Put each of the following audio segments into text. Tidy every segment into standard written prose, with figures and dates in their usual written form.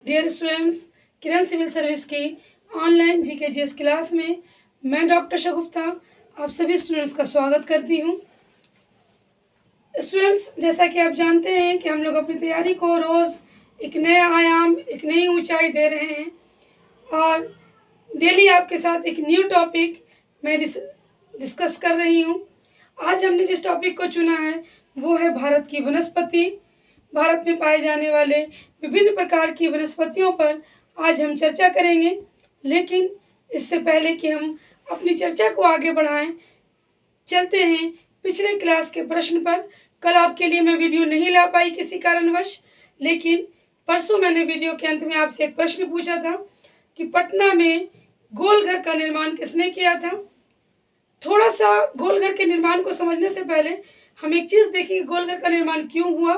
Dear students, किरण civil service की online GK GS class में मैं डॉक्टर शगुफ्ता आप सभी स्टूडेंट्स का स्वागत करती हूँ। स्टूडेंट्स, जैसा कि आप जानते हैं कि हम लोग अपनी तैयारी को रोज़ एक नया आयाम, एक नई ऊंचाई दे रहे हैं और डेली आपके साथ एक न्यू टॉपिक मैं डिस्कस कर रही हूँ। आज हमने जिस टॉपिक को चुना है वो है भारत की वनस्पति। भारत में पाए जाने वाले विभिन्न प्रकार की वनस्पतियों पर आज हम चर्चा करेंगे। लेकिन इससे पहले कि हम अपनी चर्चा को आगे बढ़ाएं, चलते हैं पिछले क्लास के प्रश्न पर। कल आपके लिए मैं वीडियो नहीं ला पाई किसी कारणवश, लेकिन परसों मैंने वीडियो के अंत में आपसे एक प्रश्न पूछा था कि पटना में गोलघर का निर्माण किसने किया था। थोड़ा सा गोलघर के निर्माण को समझने से पहले हम एक चीज़ देखें कि गोलघर का निर्माण क्यों हुआ,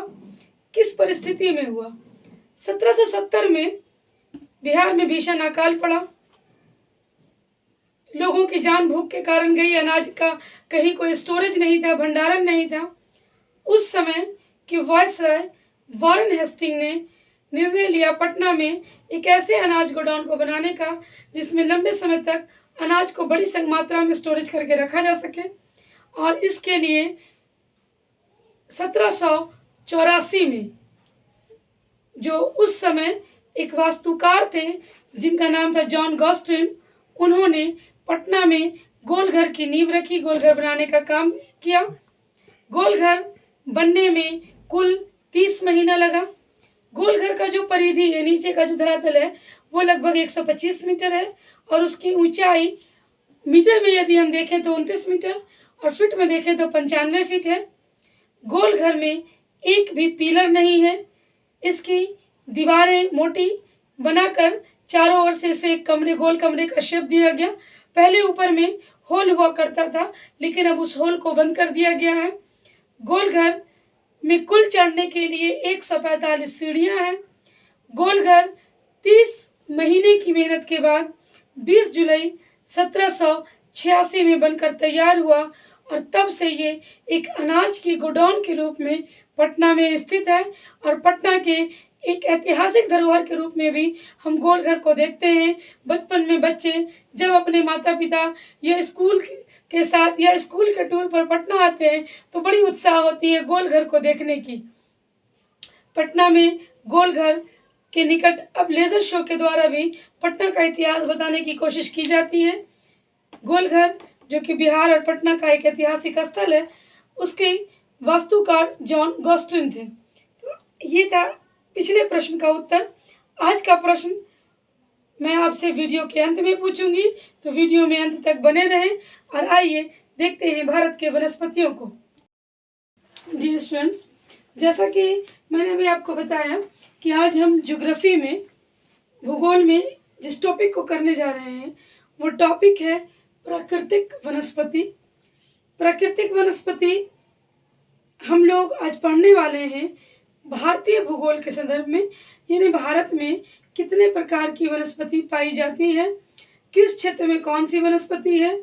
किस परिस्थिति में हुआ। 1770 में बिहार में भीषण अकाल पड़ा, लोगों की जान भूख के कारण गई, अनाज का कहीं कोई स्टोरेज नहीं था, भंडारण नहीं था। उस समय के वायसराय वॉरेन हेस्टिंग ने निर्णय लिया पटना में एक ऐसे अनाज गोडाउन को बनाने का जिसमें लंबे समय तक अनाज को बड़ी मात्रा में स्टोरेज करके रखा जा सके। और इसके लिए 1784 में जो उस समय एक वास्तुकार थे जिनका नाम था जॉन गॉस्ट्रिन, उन्होंने पटना में गोलघर की नींव रखी, गोलघर बनाने का काम किया। गोलघर बनने में कुल 30 महीना लगा। गोलघर का जो परिधि है, नीचे का जो धरातल है, वो लगभग 125 मीटर है और उसकी ऊंचाई मीटर में यदि हम देखें तो 29 मीटर और फीट में देखें तो 95 फीट है। गोलघर में एक भी पिलर नहीं है। इसकी दीवारें मोटी बनाकर चारों ओर से इसे गोल कमरे का शेप दिया गया। पहले ऊपर में होल हुआ करता था, लेकिन अब उस होल को बंद कर दिया गया है। गोलघर में कुल चढ़ने के लिए 145 सीढ़ियां हैं। गोलघर 30 महीने की मेहनत के बाद 20 जुलाई 1786 में बनकर तैयार हुआ और तब से ये एक अनाज की गोडाउन के रूप में पटना में स्थित है। और पटना के एक ऐतिहासिक धरोहर के रूप में भी हम गोलघर को देखते हैं। बचपन में बच्चे जब अपने माता पिता या स्कूल के साथ या स्कूल के टूर पर पटना आते हैं तो बड़ी उत्साह होती है गोलघर को देखने की। पटना में गोलघर के निकट अब लेजर शो के द्वारा भी पटना का इतिहास बताने की कोशिश की जाती है। गोलघर जो कि बिहार और पटना का एक ऐतिहासिक स्थल है, उसके वास्तुकार जॉन गॉस्ट्रिन थे। तो ये था पिछले प्रश्न का उत्तर। आज का प्रश्न मैं आपसे वीडियो के अंत में पूछूंगी, तो वीडियो में अंत तक बने रहें और आइए देखते हैं भारत के वनस्पतियों को। डियर स्टूडेंट्स, जैसा कि मैंने अभी आपको बताया कि आज हम ज्योग्राफी में, भूगोल में जिस टॉपिक को करने जा रहे हैं वो टॉपिक है प्राकृतिक वनस्पति। प्राकृतिक वनस्पति हम लोग आज पढ़ने वाले हैं भारतीय भूगोल के संदर्भ में, यानी भारत में कितने प्रकार की वनस्पति पाई जाती है, किस क्षेत्र में कौन सी वनस्पति है,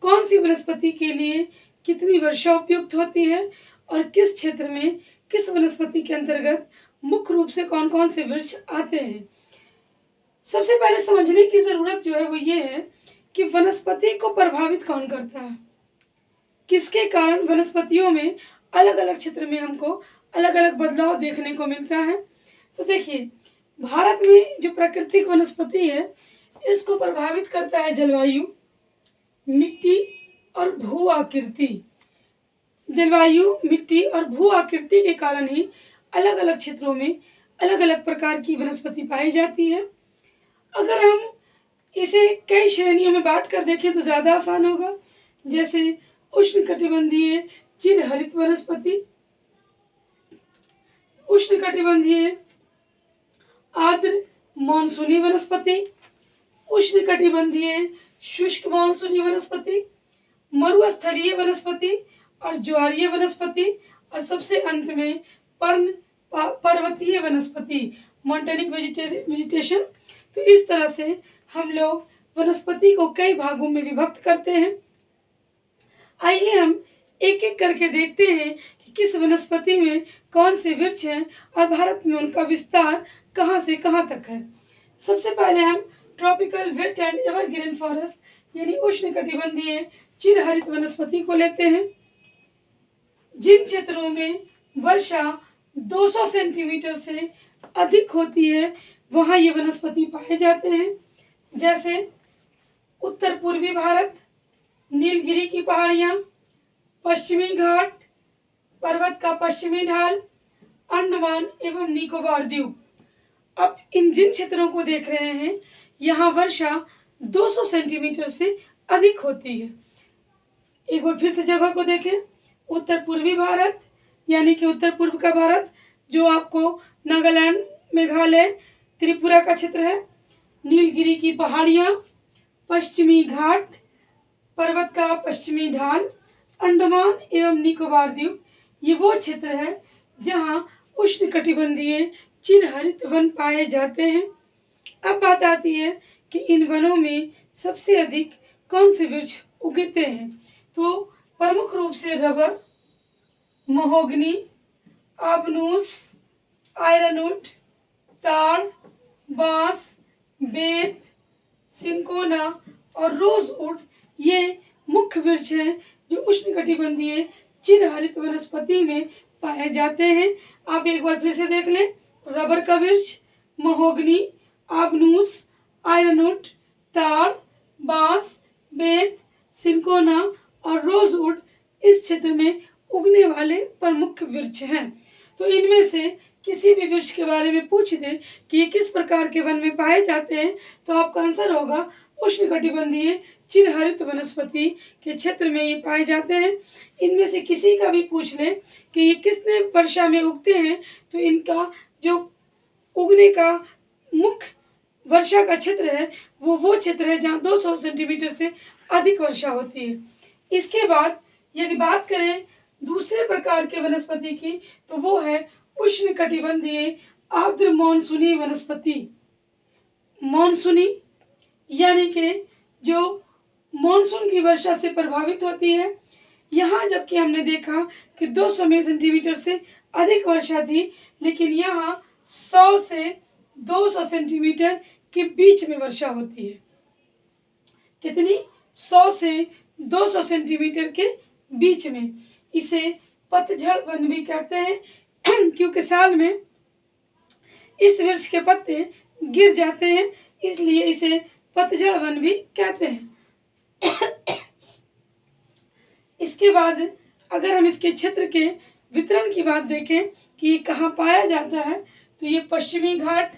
कौन सी वनस्पति के लिए कितनी वर्षा उपयुक्त होती है और किस क्षेत्र में किस वनस्पति के अंतर्गत मुख्य रूप से कौन कौन से वृक्ष आते हैं। सबसे पहले समझने की ज़रूरत जो है वो ये है कि वनस्पति को प्रभावित कौन करता है, किसके कारण वनस्पतियों में अलग अलग क्षेत्र में हमको अलग अलग बदलाव देखने को मिलता है। तो देखिए, भारत में जो प्राकृतिक वनस्पति है इसको प्रभावित करता है जलवायु, मिट्टी और भू आकृति। जलवायु, मिट्टी और भू आकृति के कारण ही अलग अलग क्षेत्रों में अलग अलग प्रकार की वनस्पति पाई जाती है। अगर हम इसे कई श्रेणियों में बांट कर देखें तो ज़्यादा आसान होगा। जैसे उष्णकटिबंधीय चिरहरित वनस्पति, उष्णकटिबंधीय आर्द्र मानसूनी वनस्पति, उष्णकटिबंधीय शुष्क मानसूनी वनस्पति, मरुस्थलीय वनस्पति और ज्वारीय वनस्पति, और सबसे अंत में पर्वतीय वनस्पति, मॉन्टेनिक वेजिटेशन। तो इस तरह से हम लोग वनस्पति को कई भागों में विभक्त करते हैं। आइए हम एक एक करके देखते हैं कि किस वनस्पति में कौन से वृक्ष हैं और भारत में उनका विस्तार कहाँ से कहाँ तक है। सबसे पहले हम tropical wet and evergreen forest यानी उष्णकटिबंधीय चिरहरित वनस्पति को लेते हैं। जिन क्षेत्रों में वर्षा 200 सेंटीमीटर से अधिक होती है वहाँ ये वनस्पति पाए जाते हैं, जैसे उत्तर पूर्वी भारत, नीलगिरी की पहाड़ियाँ, पश्चिमी घाट, पर्वत का पश्चिमी ढाल, अंडमान एवं निकोबार द्वीप। अब इन जिन क्षेत्रों को देख रहे हैं यहाँ वर्षा 200 सेंटीमीटर से अधिक होती है। एक बार फिर से जगह को देखें, उत्तर पूर्वी भारत यानी कि उत्तर पूर्व का भारत जो आपको नागालैंड, मेघालय, त्रिपुरा का क्षेत्र है, नीलगिरी की पहाड़ियाँ, पश्चिमी घाट, पर्वत का पश्चिमी ढाल, अंडमान एवं निकोबार द्वीप, ये वो क्षेत्र है जहाँ उष्णकटिबंधीय चिरहरित वन पाए जाते हैं। अब बात आती है कि इन वनों में सबसे अधिक कौन से वृक्ष उगते हैं। तो प्रमुख रूप से रबर, महोगनी, आबनूस, आयरनवुड, ताड़, बांस, बेत, सिनकोना और रोजवुड ये मुख्य वृक्ष हैं जो उष्णकटिबंधीय चिरहरित वनस्पति में पाए जाते हैं। आप एक बार फिर से देख लें, रबर का वृक्ष, महोगनी, आबनूस, आयरनवुड, ताड़, बांस, बेत, सिनकोना और रोजवुड इस क्षेत्र में उगने वाले प्रमुख वृक्ष हैं। तो इनमें से किसी भी वृक्ष के बारे में पूछ दे कि ये किस प्रकार के वन में पाए जाते हैं तो आपका आंसर होगा उष्णकटिबंधीय चिरहरित वनस्पति के क्षेत्र में ये पाए जाते हैं। इनमें से किसी का भी पूछ ले कि ये कितने वर्षा में उगते हैं तो इनका जो उगने का मुख्य वर्षा का क्षेत्र है वो क्षेत्र है जहाँ 200 सेंटीमीटर से अधिक वर्षा होती है। इसके बाद यदि बात करें दूसरे प्रकार के वनस्पति की तो वो है उष्णकटिबंधीय आर्द्र मानसूनी वनस्पति। मानसूनी यानी कि जो मानसून की वर्षा से प्रभावित होती है। यहाँ जबकि हमने देखा कि 200 सेंटीमीटर से अधिक वर्षा थी, लेकिन यहाँ 100 से 200 सेंटीमीटर के बीच में वर्षा होती है। कितनी? 100 से 200 सेंटीमीटर के बीच में। इसे पतझड़ वन भी कहते हैं क्योंकि साल में इस वृक्ष के पत्ते गिर जाते हैं, इसलिए इसे पतझड़ वन भी कहते हैं। इसके बाद अगर हम इसके क्षेत्र के वितरण की बात देखें कि ये कहाँ पाया जाता है तो ये पश्चिमी घाट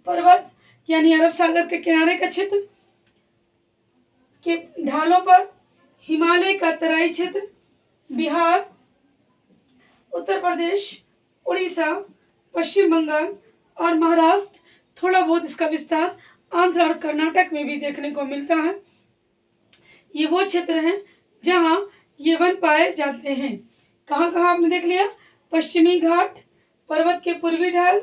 पर्वत यानी अरब सागर के किनारे का क्षेत्र के ढालों पर, हिमालय का तराई क्षेत्र, बिहार, उत्तर प्रदेश, उड़ीसा, पश्चिम बंगाल और महाराष्ट्र, थोड़ा बहुत इसका विस्तार आंध्र और कर्नाटक में भी देखने को मिलता है। ये वो क्षेत्र हैं जहाँ ये वन पाए जाते हैं। कहाँ कहाँ आपने देख लिया? पश्चिमी घाट, पर्वत के पूर्वी ढाल,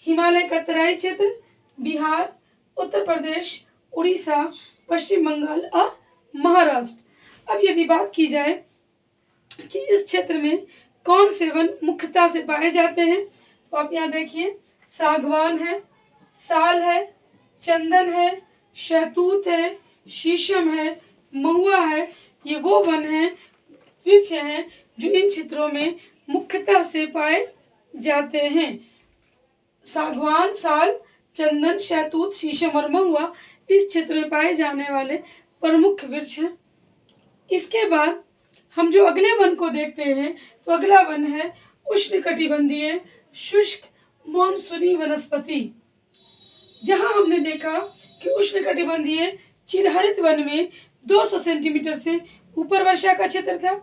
हिमालय का तराई क्षेत्र, बिहार, उत्तर प्रदेश, उड़ीसा, पश्चिम बंगाल और महाराष्ट्र। अब यदि बात की जाए कि इस क्षेत्र में कौन से वन मुख्यतः से पाए जाते हैं तो आप यहाँ देखिए, सागवान है, साल है, चंदन है, शहतूत है, शीशम है, महुआ है। ये वो वन हैं, वृक्ष हैं जो इन क्षेत्रों में मुख्यतः से पाए जाते हैं। सागवान, साल, चंदन, शहतूत, शीशम और महुआ इस क्षेत्र में पाए जाने वाले प्रमुख वृक्ष हैं। इसके बाद हम जो अगले वन को देखते हैं तो अगला वन है उष्णकटिबंधीय शुष्क मानसूनी वनस्पति। जहां हमने देखा कि उष्णकटिबंधीय चिरहरित वन में 200 सेंटीमीटर से ऊपर वर्षा का क्षेत्र था।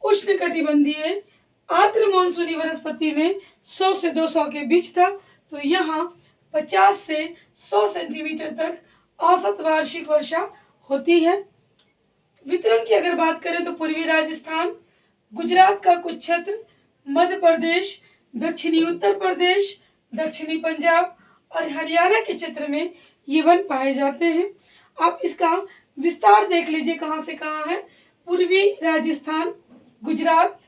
उष्णकटिबंधीय आर्द्र मानसूनी वनस्पति में 100 से 200 के बीच था। तो यहाँ 50 से 100 सेंटीमीटर तक औसत वार्षिक वर्षा होती है। वितरण की अगर बात करें तो पूर्वी राजस्थान, गुजरात का कुछ क्षेत्र, मध्य प्रदेश, दक्षिणी उत्तर प्रदेश, दक्षिणी पंजाब और हरियाणा के क्षेत्र में ये वन पाए जाते हैं। आप इसका विस्तार देख लीजिए कहाँ से कहाँ है। पूर्वी राजस्थान, गुजरात,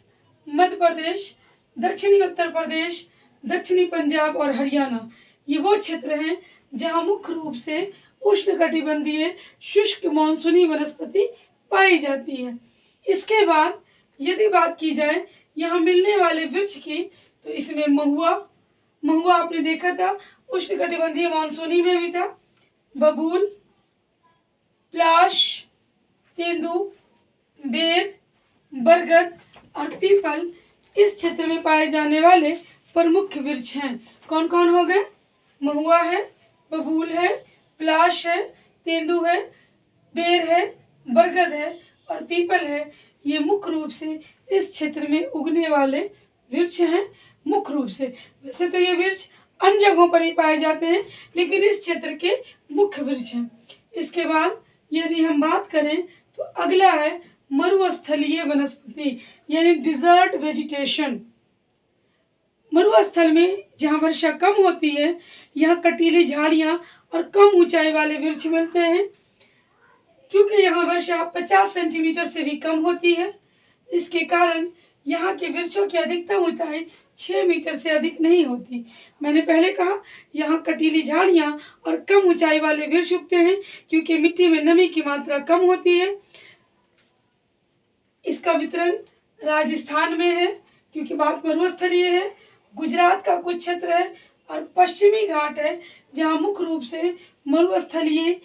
मध्य प्रदेश, दक्षिणी उत्तर प्रदेश, दक्षिणी पंजाब और हरियाणा, ये वो क्षेत्र हैं जहाँ मुख्य रूप से उष्णकटिबंधीय शुष्क मानसूनी वनस्पति पाई जाती है। इसके बाद यदि बात की जाए यहाँ मिलने वाले वृक्ष की, तो इसमें महुआ आपने देखा था, उष्णकटिबंधीय मानसूनी में भी था। बबूल, प्लाश, तेंदू, बेर, बरगद और पीपल इस क्षेत्र में पाए जाने वाले प्रमुख वृक्ष हैं। कौन कौन हो गए? महुआ है, बबूल है, प्लाश है, तेंदू है, बेर है, बरगद है और पीपल है। ये मुख्य रूप से इस क्षेत्र में उगने वाले वृक्ष हैं। मुख्य रूप से, वैसे तो ये वृक्ष अन्य जगहों पर ही पाए जाते हैं, लेकिन इस क्षेत्र के मुख्य वृक्ष हैं। इसके बाद यदि हम बात करें तो अगला है मरुस्थलीय वनस्पति, यानी डिजर्ट वेजिटेशन। मरुस्थल में जहाँ वर्षा कम होती है, यहाँ कटीली झाड़ियाँ और कम ऊंचाई वाले वृक्ष मिलते हैं। क्योंकि यहाँ वर्षा 50 सेंटीमीटर से भी कम होती है, इसके कारण यहाँ के वृक्षों की अधिकतम ऊंचाई 6 मीटर से अधिक नहीं होती। मैंने पहले कहा यहाँ कटीली झाड़ियाँ और कम ऊंचाई वाले वृक्ष उगते हैं, क्योंकि मिट्टी में नमी की मात्रा कम होती है। इसका वितरण राजस्थान में है, क्योंकि बात मरुस्थलीय है। गुजरात का कुछ क्षेत्र है और पश्चिमी घाट है, जहाँ मुख्य रूप से मरुस्थलीय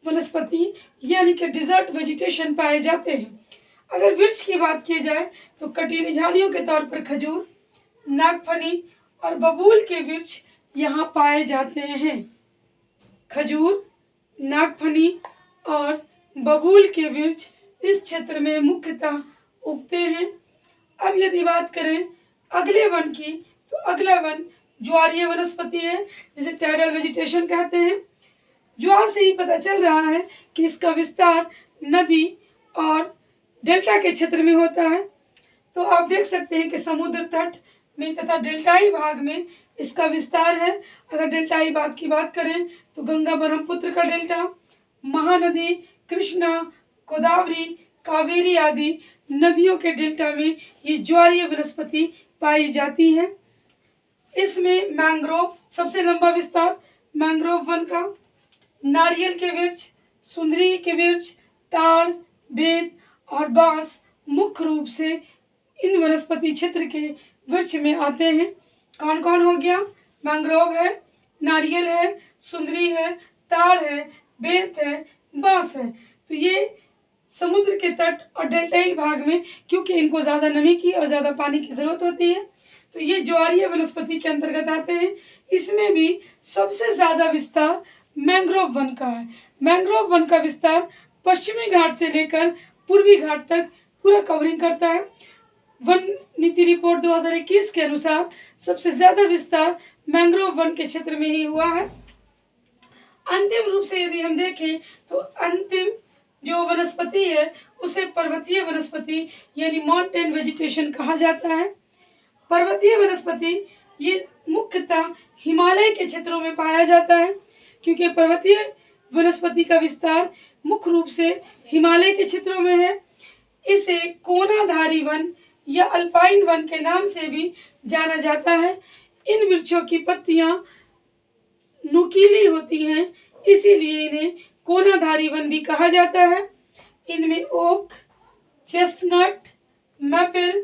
वनस्पति यानी कि डिजर्ट वेजिटेशन पाए जाते हैं। अगर वृक्ष की बात की जाए तो कटीली झाड़ियों के तौर पर खजूर, नागफनी और बबूल के वृक्ष यहाँ पाए जाते हैं। खजूर, नागफनी और बबूल के वृक्ष इस क्षेत्र में मुख्यतः उगते हैं। अब यदि बात करें अगले वन की, तो अगला वन ज्वारीय वनस्पति है, जिसे टाइडल वेजिटेशन कहते हैं। ज्वार से ही पता चल रहा है कि इसका विस्तार नदी और डेल्टा के क्षेत्र में होता है। तो आप देख सकते हैं कि समुद्र तट में तथा डेल्टाई भाग में इसका विस्तार है। अगर डेल्टाई भाग की बात करें तो गंगा ब्रह्मपुत्र का डेल्टा, महानदी कृष्णा, गोदावरी, कावेरी आदि नदियों के डेल्टा में ये ज्वारीय वनस्पति पाई जाती है। इसमें मैंग्रोव सबसे लंबा विस्तार मैंग्रोव वन का, नारियल के वृक्ष, सुंदरी के वृक्ष, ताड़, बेत और बांस मुख्य रूप से इन वनस्पति क्षेत्र के वृक्ष में आते हैं। कौन कौन हो गया? मैंग्रोव है, नारियल है, सुंदरी है, ताड़ है, बेत है, बांस है। तो ये समुद्र के तट और डेल्टाई भाग में, क्योंकि इनको ज़्यादा नमी की और ज़्यादा पानी की ज़रूरत होती है, तो ये ज्वारीय वनस्पति के अंतर्गत आते हैं। इसमें भी सबसे ज़्यादा विस्तार मैंग्रोव वन का है। मैंग्रोव वन का विस्तार पश्चिमी घाट से लेकर पूर्वी घाट तक पूरा कवरिंग करता है। वन नीति रिपोर्ट 2021 के अनुसार सबसे ज़्यादा विस्तार मैंग्रोव वन के क्षेत्र में ही हुआ है। अंतिम रूप से यदि हम देखें तो अंतिम जो वनस्पति है उसे पर्वतीय वनस्पति यानी माउंटेन वेजिटेशन कहा जाता है। पर्वतीय वनस्पति ये मुख्यतः हिमालय के क्षेत्रों में पाया जाता है, क्योंकि पर्वतीय वनस्पति का विस्तार मुख्य रूप से हिमालय के क्षेत्रों में है। इसे कोनाधारी वन या अल्पाइन वन के नाम से भी जाना जाता है। इन वृक्षों की पत्तियां नुकीली होती हैं, इसीलिए इन्हें कोनाधारी वन भी कहा जाता है। इनमें ओक, चेस्टनट, मैपल,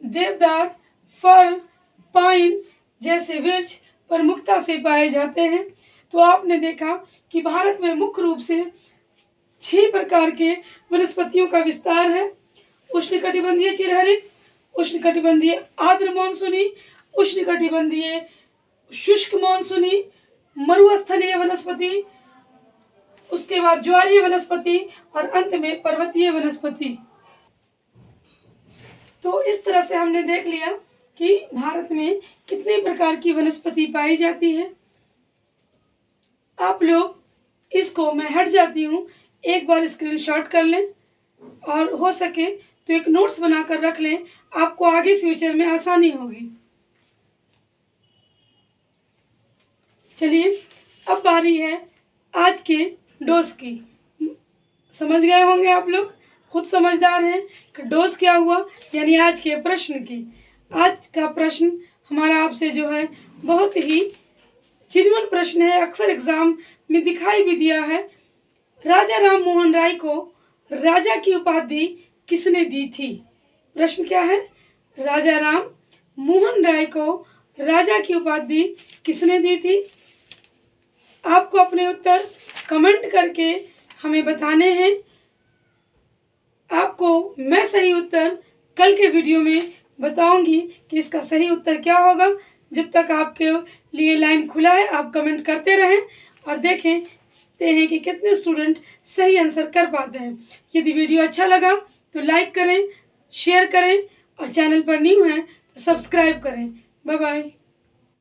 देवदार, फर, पाइन जैसे वृक्ष प्रमुखता से पाए जाते हैं। तो आपने देखा कि भारत में मुख्य रूप से 6 प्रकार के वनस्पतियों का विस्तार है। उष्णकटिबंधीय चिरहरित, उष्णकटिबंधीय आर्द्र मानसूनी, उष्णकटिबंधीय शुष्क मानसूनी, मरुस्थलीय वनस्पति, उसके बाद ज्वारीय वनस्पति और अंत में पर्वतीय वनस्पति। तो इस तरह से हमने देख लिया कि भारत में कितने प्रकार की वनस्पति पाई जाती है। आप लोग इसको, मैं हट जाती हूँ, एक बार स्क्रीनशॉट कर लें और हो सके तो एक नोट्स बनाकर रख लें, आपको आगे फ्यूचर में आसानी होगी। चलिए अब बारी है आज के डोज की। समझ गए होंगे आप लोग, खुद समझदार हैं कि डोज क्या हुआ, यानी आज के प्रश्न की। आज का प्रश्न हमारा आपसे जो है बहुत ही जेन्युइन प्रश्न है, अक्सर एग्जाम में दिखाई भी दिया है। राजा राम मोहन राय को राजा की उपाधि किसने दी थी? प्रश्न क्या है? राजा राम मोहन राय को राजा की उपाधि किसने दी थी? आपको अपने उत्तर कमेंट करके हमें बताने हैं। आपको मैं सही उत्तर कल के वीडियो में बताऊंगी कि इसका सही उत्तर क्या होगा। जब तक आपके लिए लाइन खुला है, आप कमेंट करते रहें और देखें हैं कि कितने स्टूडेंट सही आंसर कर पाते हैं। यदि वीडियो अच्छा लगा तो लाइक करें, शेयर करें और चैनल पर न्यू हैं तो सब्सक्राइब करें। Bye bye.